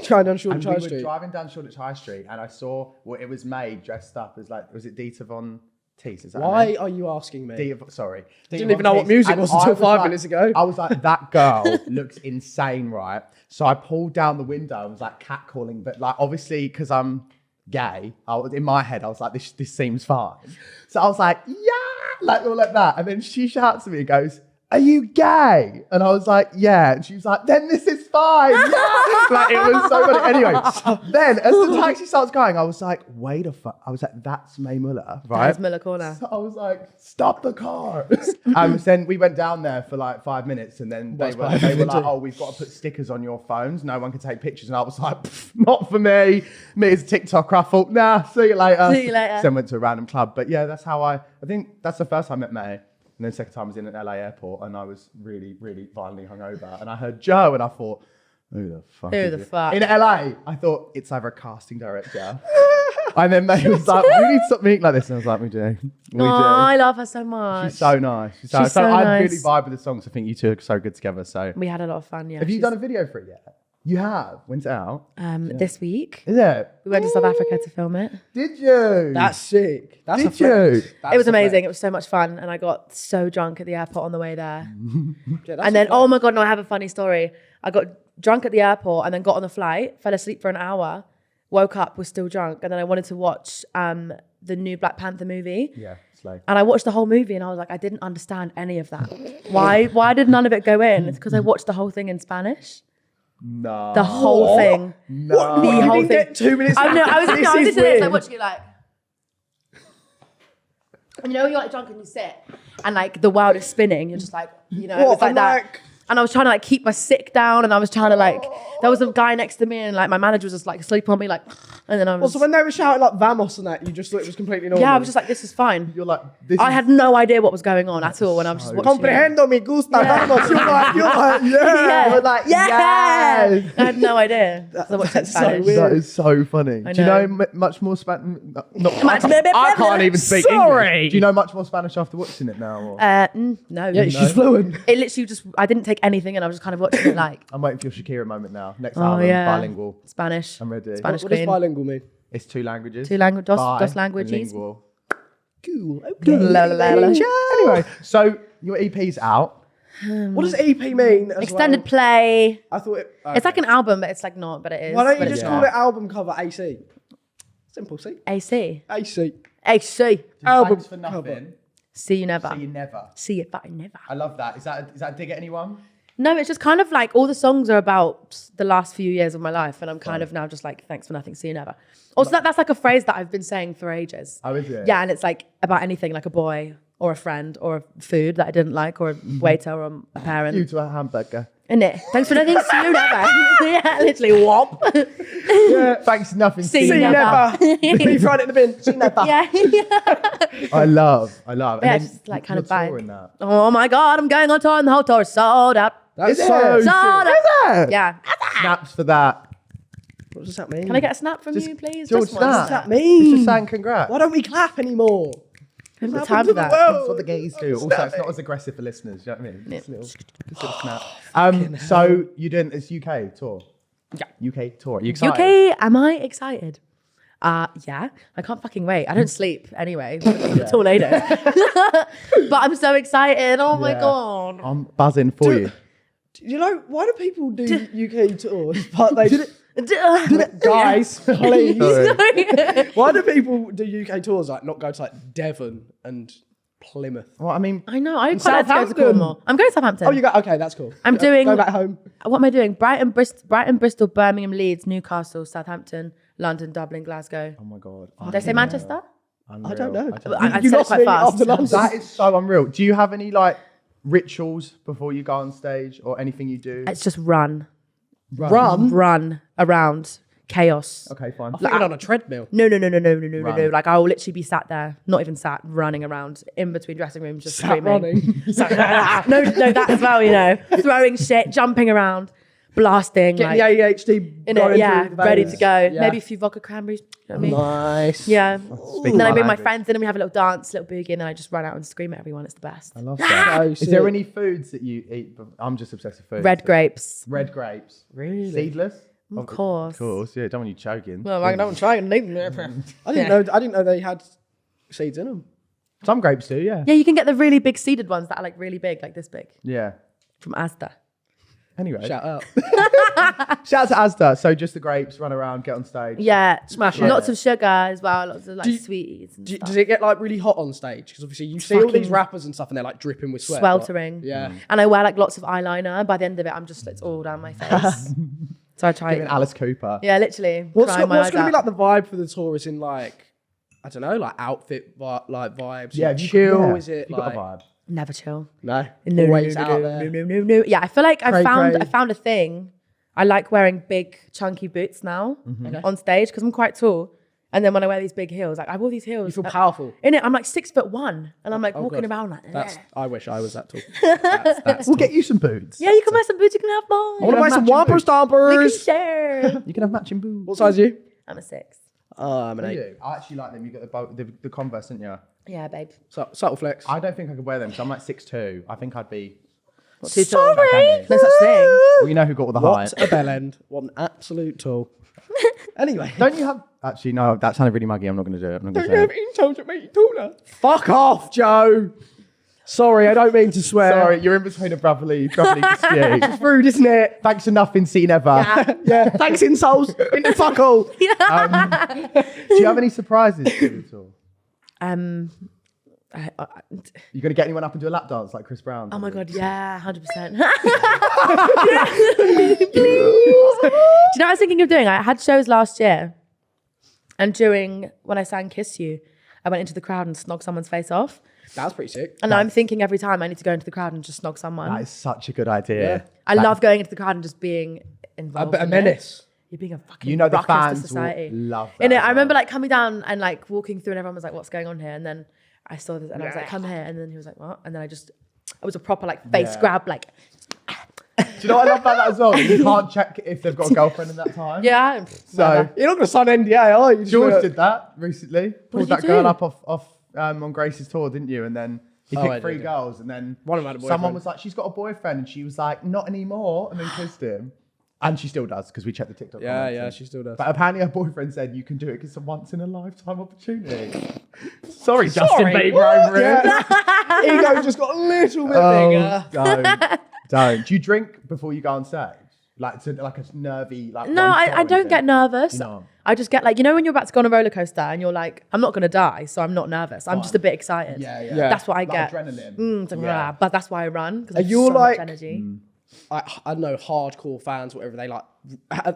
Trying down Shoreditch and High we Street. were driving down Shoreditch High Street, and I saw it was Mae dressed up as like, was it Dita Von Teese? Is that her Why name? are you asking me? Sorry. Didn't even know what music was until 5 minutes ago. I was like, that girl looks insane, right? So I pulled down the window and was like catcalling, but like obviously because I'm gay, in my head I was like, this seems fine. So I was like, yeah, like all like that. And then she shouts at me and goes, are you gay? And I was like, yeah. And she was like, then this is fine. Yeah. Like, it was so funny. Anyway, then as the taxi starts going, I was like, wait a fuck. I was like, that's Mae Muller, right? That's Muller Corner. So I was like, stop the car. Then we went down there for like 5 minutes and then they were like, oh, we've got to put stickers on your phones. No one can take pictures. And I was like, not for me. Me as a TikToker, I thought, nah, see you later. See you later. Then went to a random club. But yeah, that's how I think that's the first time I met Mae. And then the second time I was in an LA airport and I was really, really violently hungover. And I heard Joe and I thought, who the fuck? Who is the it? fuck? In LA, I thought it's either a casting director. And then Mae was like, we need to stop meeting like this. And I was like, we do. We Oh, do. I love her so much. She's so nice. She's so I nice. really vibe with the songs. I think you two are so good together. So We had a lot of fun, yeah. have you done a video for it yet? You have. When's it out? This week? Is it? We went to South Africa to film it. Did you? That's sick. That's a Did you? flex. That's It was a amazing. flex. It was so much fun. And I got so drunk at the airport on the way there. Yeah, that's And a then, flex. oh my God, no, I have a funny story. I got drunk at the airport and then got on the flight, fell asleep for an hour, woke up, was still drunk. And then I wanted to watch the new Black Panther movie. Yeah, slay. And I watched the whole movie and I was like, I didn't understand any of that. Why did none of it go in? It's because I watched the whole thing in Spanish. No. The whole thing. No. The You whole didn't thing. get 2 minutes. I know. I was This listening is to this, like weird. watching it, like. And you know when you're like drunk and you sit, and like the world is spinning. You're just like, you know, it was like and that. like- And I was trying to like keep my sick down, and I was trying to like. There was a guy next to me, and like my manager was just like asleep on me, like. And then I was. Also, when they were shouting like "Vamos" and that, you just thought it was completely normal. Yeah, I was just like, this is fine. You're like, this I is- had no idea what was going on at all when I was just watching. it. comprehendo me gusta. Yeah. Vamos. You're like, yeah. Yeah. You're like, Yeah. yes. I had no idea. So I watched it in That's so Spanish. weird. That is so funny. I Do you know know. much more Spanish? Much more- I can't even speak Sorry. English. Do you know much more Spanish after watching it now? Or? No. Yeah, she's fluent. It literally just, I didn't take anything and I was just kind of watching it like I'm waiting for your Shakira moment now. Next Oh, album, yeah. bilingual. Spanish. I'm ready. Spanish What does queen. bilingual mean? It's 2 languages. Dos Bi and languages. lingual. Cool. La, la, la, la. Anyway, so your EP's out. What does EP mean? As Extended well? play. I thought it. It's like an album, but it's like not, but it is. Why don't you but just it's call not. it album cover AC? Simple. See. AC. AC. AC. Album Thanks for nothing. See you never. See you never. See you fucking never. I love that. Is that a dig at anyone? No, it's just kind of like all the songs are about the last few years of my life, and I'm kind of now just like, thanks for nothing, see you never. Also, that's like a phrase that I've been saying for ages. Oh, is it? Yeah, and it's like about anything, like a boy or a friend or a food that I didn't like or a waiter or a parent. You to a hamburger. Isn't it? Thanks for nothing, see you never. Yeah, literally, whop. Yeah, thanks for nothing. See See you you never. never. You throw it in the bin. See you never. Yeah. I love. And Yeah, then it's just like kind you're of vibe. touring that. Oh my God, I'm going on tour and the whole tour is sold out. That's Is it? so. Is Sold out. it? Yeah. Snaps for that. What does that mean? Can I get a snap from Just- you, please? George, Just one. snap. What does that mean? It's just saying congrats. Why don't we clap anymore? I haven't got What time happened for to the that. world? That's what the gays do. Also, it's not as aggressive for listeners. You know what I mean? Yeah. Just a little snap. So you're doing this UK tour? Yeah. UK tour. Are you excited? UK, am I excited? Yeah, I can't fucking wait. I don't sleep anyway. It's all later. But I'm so excited. Oh my Yeah. God. I'm buzzing for you. You know, why do people do UK tours? But they guys, please. Why do people do UK tours like not go to like Devon and Plymouth? Well, I mean, I know. I quite like to go to Southampton. Cornwall. I'm going to Southampton. Oh, you go. Okay, that's cool. I'm doing. Go back home. What am I doing? Brighton, Bristol, Birmingham, Leeds, Newcastle, Southampton, London, Dublin, Glasgow. oh my God. Did I say Manchester? I don't know. I You said it lost quite me fast. after London. That is so unreal. Do you have any like rituals before you go on stage or anything you do? It's just run Run. around chaos. Okay, fine. I think on a treadmill. No. Run. Like I will literally be sat there, not even sat, running around in between dressing rooms, just Sat screaming. running. no, that as well. You know, throwing shit, jumping around, blasting, Getting like, the ADHD in it, going yeah, through the ready veins. to go. Yeah. Maybe a few vodka cranberries. You know what I mean? Nice. Yeah. Speaking And then I my bring my language. friends in and we have a little dance, little boogie, and then I just run out and scream at everyone. It's the best. I love that. So Is there sick. any foods that you eat? I'm just obsessed with food. Red grapes. Red grapes. Really? Seedless? Of course. Of course, yeah. Don't want you choking. Well, I don't try and leave them. I didn't know they had seeds in them. Some grapes do, yeah. Yeah, you can get the really big seeded ones that are like really big, like this big, Yeah. from Asda. Anyway, Shout out. shout out to Asda. So just the grapes, run around, get on stage. Yeah, Smash it. Lots of sugar as well, lots of like Do you- sweeties and stuff. Does it get like really hot on stage? Because obviously you see all these fucking rappers and stuff and they're like dripping with sweat. Sweltering. Like, yeah. And I wear like lots of eyeliner. By the end of it, it's all down my face. So I try. Giving Alice Cooper. Yeah, literally. What's crying my going eyes to be out. like the vibe for the tour? Is in like, I don't know, like outfit like vibes. Yeah, Is it chill? yeah. Is it You like got a vibe. Never chill. no? No, Always out there. No. Yeah, I feel like Cray, cray. I found a thing. I like wearing big chunky boots now on stage because I'm quite tall. And then when I wear these big heels, like I wore these heels. You feel powerful. In it, I'm like 6'1", and I'm like Oh, walking God. around like That's. that. I wish I was that tall. That's We'll get you some boots. Yeah, you can wear some boots. You can have I mine. want to buy some matching Whopper boots. We can Stompers. share. You can have matching boots. What size are you? I'm a 6. Oh, I'm an Do 8. you? I actually like them. You got the Converse, didn't you? Yeah, babe. Subtle flex. I don't think I could wear them because I'm like 6'2". I think I'd be. Too tall. Sorry. No such thing. Well, you know who got all the What height. a bell end. What an absolute tool. Anyway. Don't you have? Actually, no. That sounded really muggy. I'm not going to do it. I'm not going to say it. insoles that make you taller? Fuck off, Joe. Sorry, I don't mean to swear. Sorry, you're in between a brotherly dispute. It's rude, isn't it? Thanks for nothing, seen ever. Yeah. Thanks, insoles. Into fuck all. Do you have any surprises to do at all? You going to get anyone up and do a lap dance like Chris Brown? Oh my God, yeah, 100%. Do you know what I was thinking of doing? I had shows last year, and when I sang Kiss You, I went into the crowd and snogged someone's face off. That was pretty sick. And I'm thinking every time I need to go into the crowd and just snog someone. That is such a good idea. I love going into the crowd and just being involved. A in menace. It. You're being a fucking You know the ruckus to fans will society. love that. In it, as I remember well. like coming down and like walking through, and everyone was like, "What's going on here?" And then I saw this, and I was like, "Come here," and then he was like, "What?" And then it was a proper like face Yeah. grab, like Do you know what I love about that as well? You can't check if they've got a girlfriend in that time. yeah. So You're not going to sign NDA, are you? Just George gonna- did that recently. Pulled did you that girl do? up off on Grace's tour, didn't you? And then he I picked 3 did. girls, and then One of them had a someone boyfriend. was like, "She's got a boyfriend," and she was like, "Not anymore," and then kissed him. And she still does because we checked the TikTok. Yeah, comments yeah, and- she still does. But apparently her boyfriend said you can do it because it's a once in a lifetime opportunity. Sorry, Justin Bieber over here. Yeah. Ego just got a little bit Oh, bigger. don't. Do you drink before you go on stage? Like a nervy like. No, one I shot or don't anything? get nervous. You know. I just get like, you know, when you're about to go on a roller coaster and you're like, I'm not gonna die, so I'm not nervous. I'm just a bit excited. Yeah. Yeah. That's what I Like get. adrenaline. It's like, Yeah. rah, but that's why I run because Are I have you so like- much energy. I don't know, hardcore fans, whatever they like.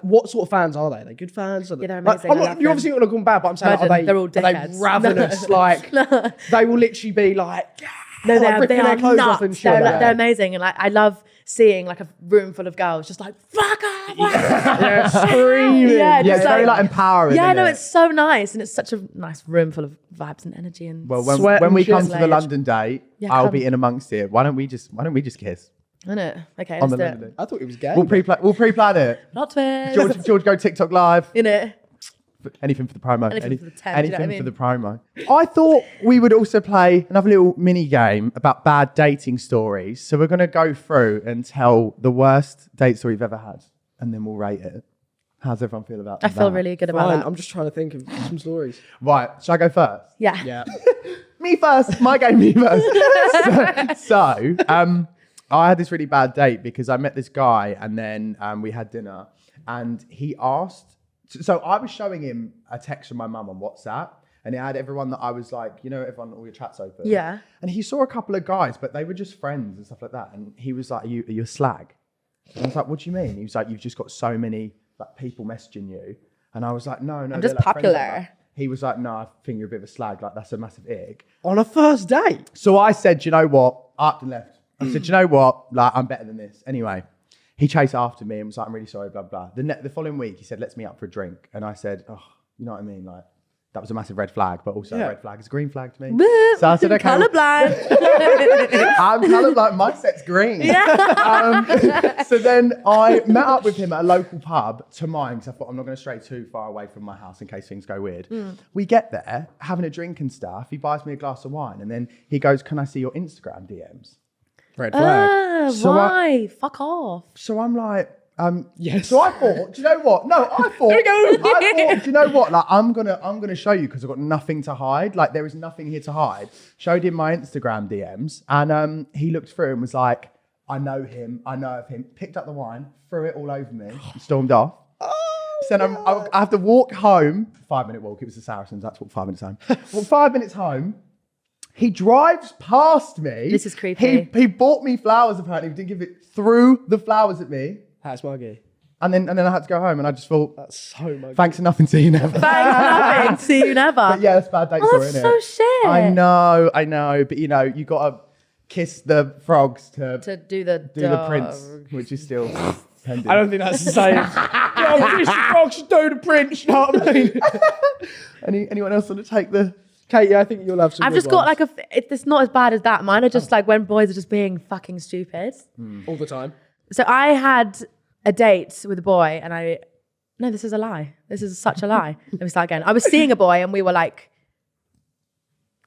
What sort of fans are they? Are they good fans? Are they, Yeah, they're like, amazing. I'm I not, love you're them. obviously not going to call them bad, but I'm saying, Imagine, like, they're all are they dickheads. ravenous? Like, they will literally be like, No, like, they ripping are their clothes off nuts. and shit. They're amazing, and like I love seeing like a room full of girls just like fuck off. Yeah, screaming. Yeah, Yeah, just it's very like empowering. yeah, isn't no, it? it's so nice, and it's such a nice room full of vibes and energy and Well, Sweat when and we shit. come to the Slayage. London date, Yeah, I'll come. be in amongst it. Why don't we just kiss isn't it? Okay, on let's the do London it. date? I thought it was gay. We'll pre-plan it. Not twist. George, go TikTok live. In it. Anything for the promo. Anything for the 10, do you know anything what I for the promo. I thought we would also play another little mini game about bad dating stories. So we're going to go through and tell the worst date story you've ever had, and then we'll rate it. How's everyone feel about that? I feel really good about Fine, that. I'm just trying to think of some stories. Right, shall I go first? Yeah. Yeah. Me first. My game, me first. I had this really bad date because I met this guy and then we had dinner and he asked. So I was showing him a text from my mum on WhatsApp and it had everyone that I was like, you know, everyone, all your chats open. Yeah. And he saw a couple of guys, but they were just friends and stuff like that. And he was like, are you a slag? And I was like, what do you mean? He was like, you've just got so many like people messaging you. And I was like, no. I'm just like, popular. He was like, no, I think you're a bit of a slag. Like, that's a massive ick. On a first date? So I said, you know what? I upped and left. I said, you know what? Like, I'm better than this. Anyway, he chased after me and was like, I'm really sorry, blah, blah. The following week, he said, let's meet up for a drink. And I said, oh, you know what I mean? Like, that was a massive red flag, but also a red flag is a green flag to me. So I said, okay. Colorblind. I'm colorblind. My set's green. Yeah. So then I met up with him at a local pub to mine because I thought I'm not going to stray too far away from my house in case things go weird. We get there, having a drink and stuff. He buys me a glass of wine and then he goes, can I see your Instagram DMs? Red flag. So Why? Fuck off. So I'm like, yes. So I thought, do you know what? No, I thought, do you know what? Like, I'm gonna show you because I've got nothing to hide. Like, there is nothing here to hide. Showed him my Instagram DMs, and he looked through and was like, I know him, I know of him. Picked up the wine, threw it all over me, and stormed off. So then I have to walk home. 5-minute walk. It was the Saracens. That's what 5 minutes home. Well, 5 minutes home. He drives past me. This is creepy. He bought me flowers. Apparently, he didn't give it. Threw the flowers at me. That's muggy. And then I had to go home and I just thought, That's so muggy. thanks for nothing, see you never. Thanks for nothing. See you never. But yeah, that's bad date story, That's isn't so it? shit. I know. But you know, you got to kiss the frogs to do the prince, which is still pending. I don't think that's the same. Yo, kiss the frogs, do the prince, you know what I mean? Anyone else want to take the... Katie, I think you'll have some I've good just got ones. like it's not as bad as that. Mine are just like when boys are just being fucking stupid. all the time. So I had a date with a boy and no, this is a lie. This is such a lie. Let me start again. I was seeing a boy and we were like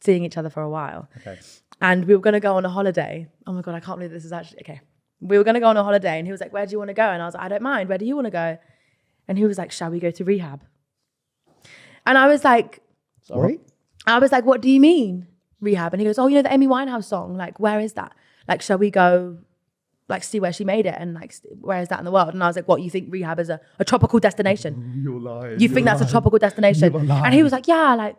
seeing each other for a while. Okay. And we were going to go on a holiday. Oh my God, I can't believe this is actually, okay. We were going to go on a holiday and he was like, where do you want to go? And I was like, I don't mind. Where do you want to go? And he was like, shall we go to rehab? And I was like, Sorry? what do you mean rehab? And he goes, oh, you know the Amy Winehouse song? Like, where is that? Like, shall we go, like, see where she made it? And like, where is that in the world? And I was like, what, you think rehab is a tropical destination? You're lying. You think that's a tropical destination? You're lying. And he was like, yeah, like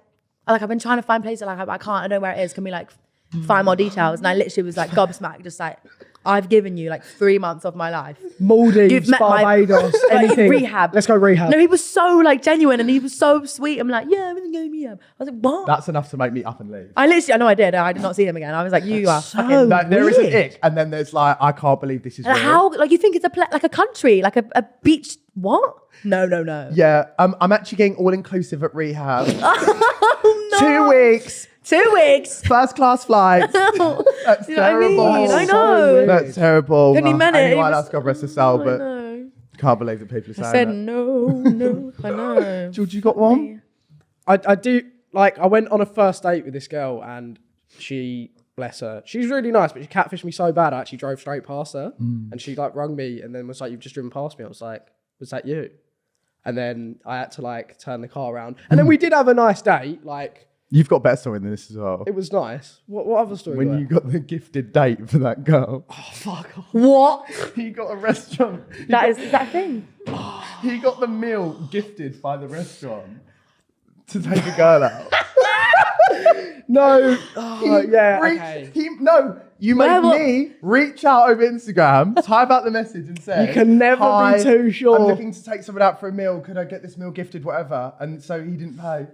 I've been trying to find places, like, I can't, I know where it is. Can we like find more details? And I literally was like gobsmacked, just like, I've given you like 3 months of my life. Maldives, You've met my- Barbados, anything. Rehab. Let's go rehab. No, he was so like genuine and he was so sweet. I'm like, yeah, we're gonna go to rehab. I was like, what? That's enough to make me up and leave. I know I did. I did not see him again. I was like, you are so fucking. Like, there is an weird. ick, and then there's like, I can't believe this is real. How, like, you think it's like a country, like a beach, what? No. Yeah, I'm actually getting all-inclusive at rehab. Oh, no. 2 weeks. 2 weeks. First class flights. That's You know what I mean? terrible. I So know. weird. That's terrible. Then he meant it. He Anyway, was- that's God rest his soul, I but know. can't believe that people are saying I said that. no, I know. George, you got one? I do, like, I went on a first date with this girl and she, bless her, she's really nice, but she catfished me so bad I actually drove straight past her and she like rung me and then was like, you've just driven past me. I was like, was that you? And then I had to like turn the car around. And then we did have a nice date, like, You've got a better story than this as well. it was nice. What other story? When you got the gifted date for that girl. Oh, fuck off. What? He got a restaurant. Is that a thing? He got the meal gifted by the restaurant to take a girl out. No. Oh, yeah, Reach- okay. You Where made what- me reach out over Instagram, type out the message and say, You can never be "Hi, too sure." I'm looking to take someone out for a meal. Could I get this meal gifted, whatever?" And so he didn't pay.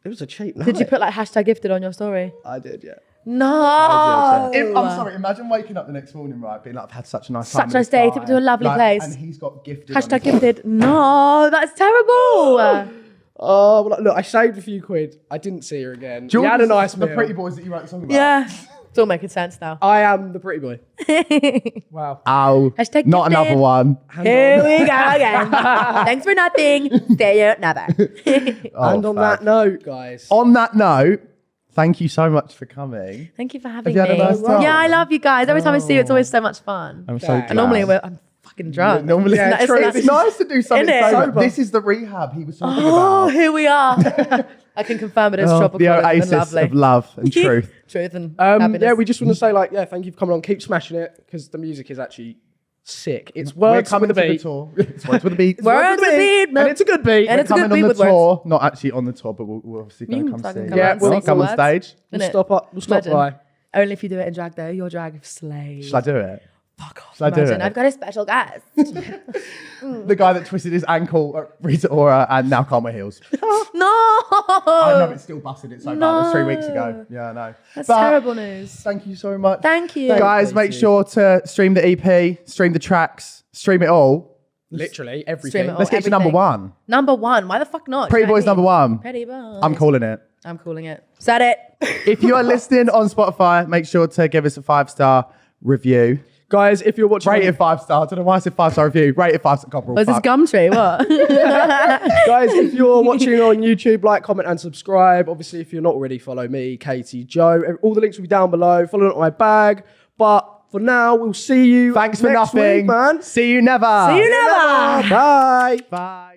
It was a cheap night. Did you put like hashtag gifted on your story? I did, yeah. No. I'm sorry, imagine waking up the next morning, right, being like, I've had such a nice time. Such a nice day, took me to a lovely place. And he's got gifted. on Hashtag his- gifted. No, that's terrible. Oh, well, look, I saved a few quid. I didn't see her again. We George had a is nice The meal. pretty boys that you wrote a song about. Yeah. It's all making sense now. I am the pretty boy. Wow. Ow. Hashtag Not gifted. another one. Here we go again. Thanks for nothing. See you never. Oh, And on fuck. that note, guys. On that note, thank you so much for coming. Thank you for having you had me. a nice time? Yeah, I love you guys. Every time I see you, it's always so much fun. I'm so Thanks. glad. And normally I'm fucking drunk. Normally, Yeah, It's true. not- it's nice to do something Innit? sober. This is the rehab he was talking Oh, about. here we are. I can confirm it is Oh, tropical the and oasis lovely. of love and truth. truth and happiness. Yeah, we just want to say like, yeah, thank you for coming on. Keep smashing it because the music is actually sick. It's We're words coming with to a the beat. tour. It's words with a beat. Words with a beat, and it's a good beat. And We're it's a good coming beat on with the words. tour. Not actually on the tour, but we're obviously going to You come can see. fucking Yeah, come we'll and come on sing stage. We'll Innit? stop up. We'll stop Imagine. by. Only if you do it in drag though. Your drag slays. Shall I do it? Fuck off. Shall I do Imagine. it? I've got a special guest. The guy that twisted his ankle at Rita Ora and now can't wear heels. No. I know it's still busted it so bad. It was 3 weeks ago. Yeah, I know. That's But terrible news. Thank you so much. Thank you. Guys, make sure to stream the EP, stream the tracks, stream it all. Literally Stream everything. it all. Let's get to number everything. one. Number one. Why the fuck not? Pretty Do you know Boys what I number mean? one. Pretty Boys. I'm calling it. I'm calling it. Said it. If you are listening on Spotify, make sure to give us a 5-star review. Guys, if you're watching, Rated 5-star. I don't know why I said 5-star review. Rated 5-star. God, Was this Gumtree? What? guys, if you're watching on YouTube, like, comment, and subscribe. Obviously, if you're not already, follow me, Caity, Joe. All the links will be down below. Follow it on my bag. But for now, we'll see you. Thanks for next nothing. week, man. See you never. See you never. Bye. Bye.